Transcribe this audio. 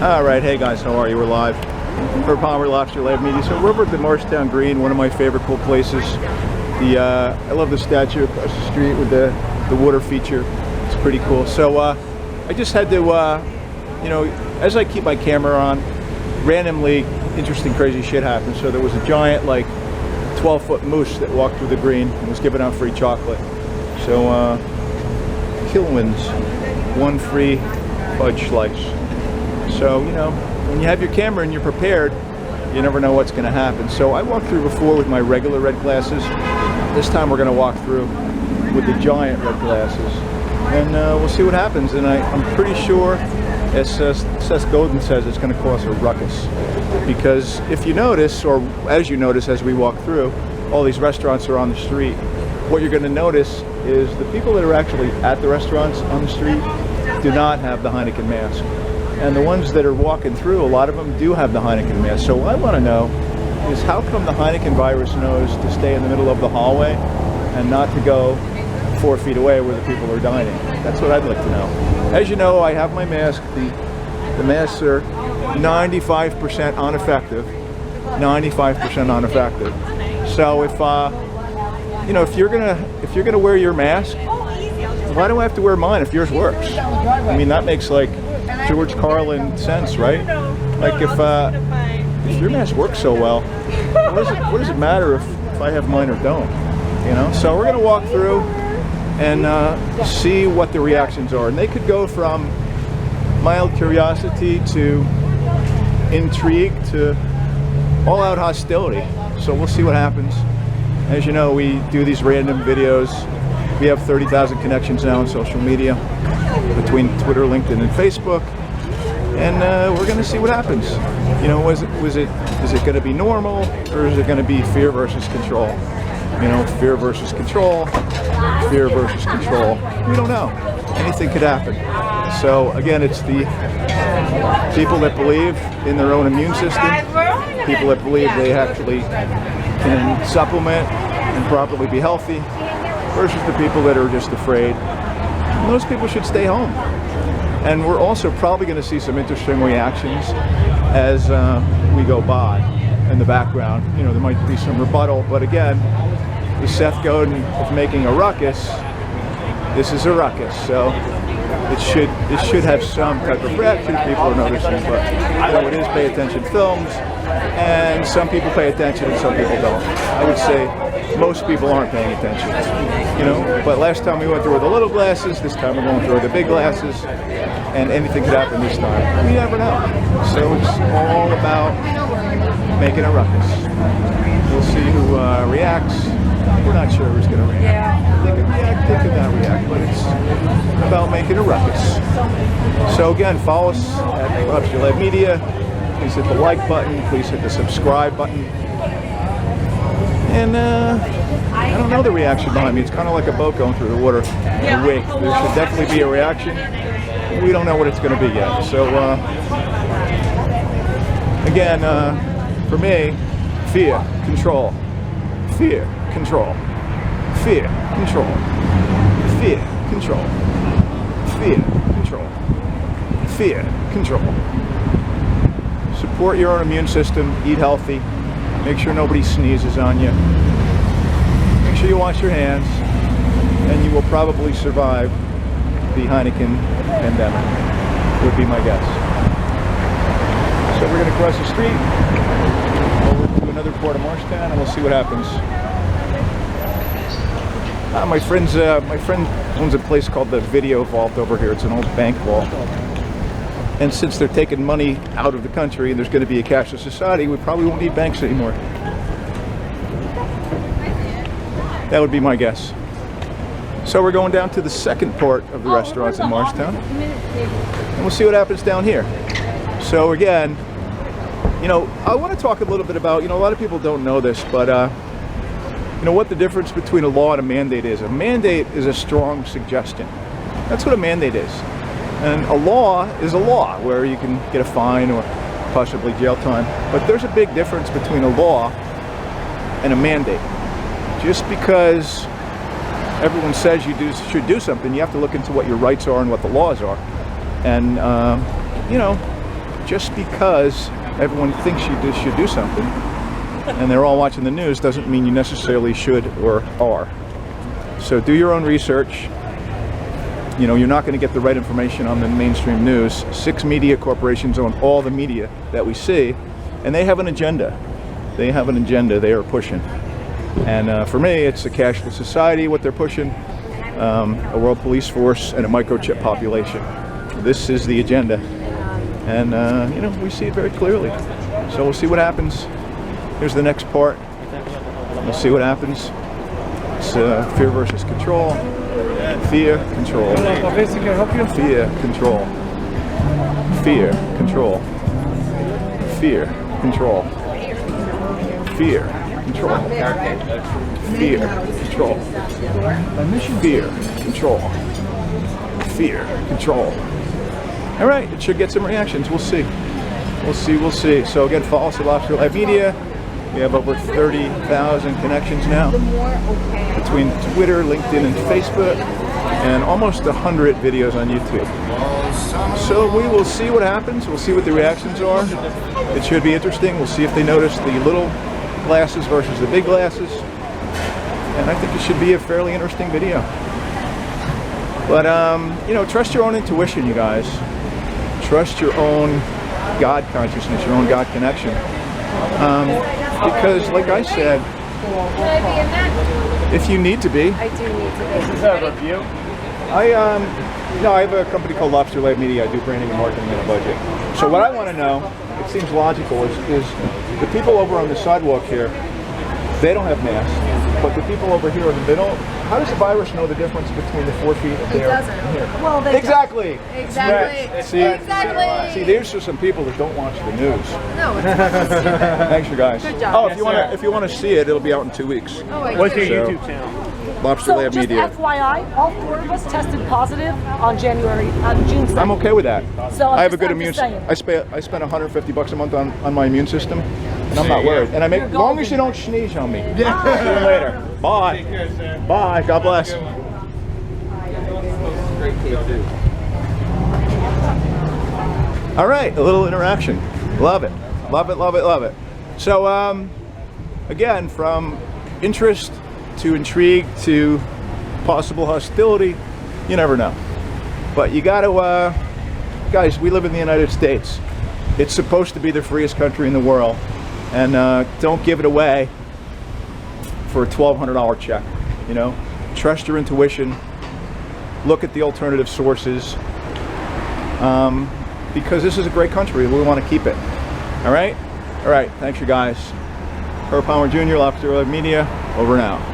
Alright, hey guys, how are you? We're live for Palmer Lobster Live Media. So we're over at the Marshtown Green, one of my favorite cool places. I love the statue across the street with the water feature. It's pretty cool. So I just had to, you know, as I keep my camera on, randomly interesting, crazy shit happened. So there was a giant, like, 12-foot moose that walked through the green and was giving out free chocolate. So, Kilwins, one free fudge slice. So, you know, when you have your camera and you're prepared, you never know what's going to happen. So I walked through before with my regular red glasses. This time we're going to walk through with the giant red glasses. And we'll see what happens. And I'm pretty sure, as Seth Godin says, it's going to cause a ruckus. Because if you notice, or as you notice as we walk through, all these restaurants are on the street. What you're going to notice is the people that are actually at the restaurants on the street do not have the Heineken mask. And the ones that are walking through, a lot of them do have the Heineken mask. So what I want to know is how come the Heineken virus knows to stay in the middle of the hallway and not to go 4 feet away where the people are dining? That's what I'd like to know. As you know, I have my mask. The masks are 95% ineffective. 95% ineffective. So if you know, if you're gonna wear your mask, why do I have to wear mine if yours works? I mean, that makes like George Carlin sense, right? Like if your mask works so well, what does it matter if I have mine or don't? You know. So we're gonna walk through and see what the reactions are, and they could go from mild curiosity to intrigue to all-out hostility. So we'll see what happens. As you know, we do these random videos. We have 30,000 connections now on social media between Twitter, LinkedIn, and Facebook, and we're going to see what happens. You know, is it going to be normal, or is it going to be fear versus control? You know, fear versus control, fear versus control. We don't know. Anything could happen. So again, it's the people that believe in their own immune system, people that believe they actually can supplement and properly be healthy, versus the people that are just afraid. And those people should stay home. And we're also probably going to see some interesting reactions as we go by in the background. You know, there might be some rebuttal, but again, with Seth Godin of making a ruckus, this is a ruckus. So it should have some type of reaction. People are noticing, but so it is pay attention films, and some people pay attention and some people don't. I would say most people aren't paying attention, you know. But last time we went through with the little glasses, this time we're going through with the big glasses, and anything could happen this time. We never know. So it's all about making a ruckus. We'll see who reacts. We're not sure who's going to react. They could react, they could not react, but it's about making a ruckus. So again, follow us at Lobster Live Media. Please hit the like button. Please hit the subscribe button. And I don't know the reaction behind me. It's kind of like a boat going through the water in a wake. There should definitely be a reaction. We don't know what it's going to be yet. So again, for me, fear, control. Fear, control. Fear, control. Fear, control. Fear, control. Fear, control. Support your own immune system. Eat healthy. Make sure nobody sneezes on you. Make sure you wash your hands, and you will probably survive the Heineken pandemic, would be my guess. So we're going to cross the street over to another part of Marshtown, and we'll see what happens. My friend owns a place called the Video Vault over here. It's an old bank vault. And since they're taking money out of the country and there's going to be a cashless society, we probably won't need banks anymore. That would be my guess. So we're going down to the second part of the restaurants in Marshtown, and we'll see what happens down here. So again, you know, I want to talk a little bit about, you know, a lot of people don't know this, but you know what the difference between a law and a mandate is. A mandate is a strong suggestion. That's what a mandate is. And a law is a law where you can get a fine or possibly jail time. But there's a big difference between a law and a mandate. Just because everyone says you should do something, you have to look into what your rights are and what the laws are. And, you know, just because everyone thinks you should do something and they're all watching the news doesn't mean you necessarily should or are. So do your own research. You know, you're not going to get the right information on the mainstream news. 6 media corporations own all the media that we see, and they have an agenda. They have an agenda they are pushing. And for me, it's a cashless society, what they're pushing, a world police force, and a microchip population. This is the agenda. And, you know, we see it very clearly. So we'll see what happens. Here's the next part. We'll see what happens. It's fear versus control. Fear, control. Fear, control. Fear, control. Fear, control. Fear, control. Fear, control. Fear, control. Fear, control. All right, it should get some reactions. We'll see. We'll see, we'll see. So again, follow us at Lobster Live Media. We have over 30,000 connections now between Twitter, LinkedIn, and Facebook, and almost 100 videos on YouTube. So we will see what happens. We'll see what the reactions are. It should be interesting. We'll see if they notice the little glasses versus the big glasses. And I think it should be a fairly interesting video. But, you know, trust your own intuition, you guys. Trust your own God consciousness, your own God connection. Because, like I said, if you need to be. I do need to be. Is that a review? No, I have a company called Lobster Live Media. I do branding and marketing on a budget. So what I want to know, it seems logical, is the people over on the sidewalk here, they don't have masks, but the people over here in the middle, how does the virus know the difference between the 4 feet It there doesn't. and here? Well, they Exactly. Exactly. Right. See, Exactly. See, there's just some people that don't watch the news. No, it's not stupid. Thanks, you guys. Good job. Oh, Yes, if you want to see it, it'll be out in 2 weeks. Oh, I What's get your it. YouTube channel? Lobster So Lab just Media. FYI, all 4 of us tested positive on June 2nd. I'm okay with that. So I have a good I'm immune. just saying. I spend $150 a month on my immune system, and I'm not worried. And I make as long as you don't sneeze on me. See you later. Bye. Take care, sir. Bye. God bless. All right, a little interaction. Love it. Love it. Love it. Love it. So, again, from interest to intrigue to possible hostility, you never know. But you got to, guys, we live in the United States. It's supposed to be the freest country in the world. And don't give it away for a $1,200 check, you know? Trust your intuition. Look at the alternative sources. Because this is a great country. We want to keep it. All right? All right. Thanks, you guys. Herb Palmer Jr., Lobster Live Media. Over now.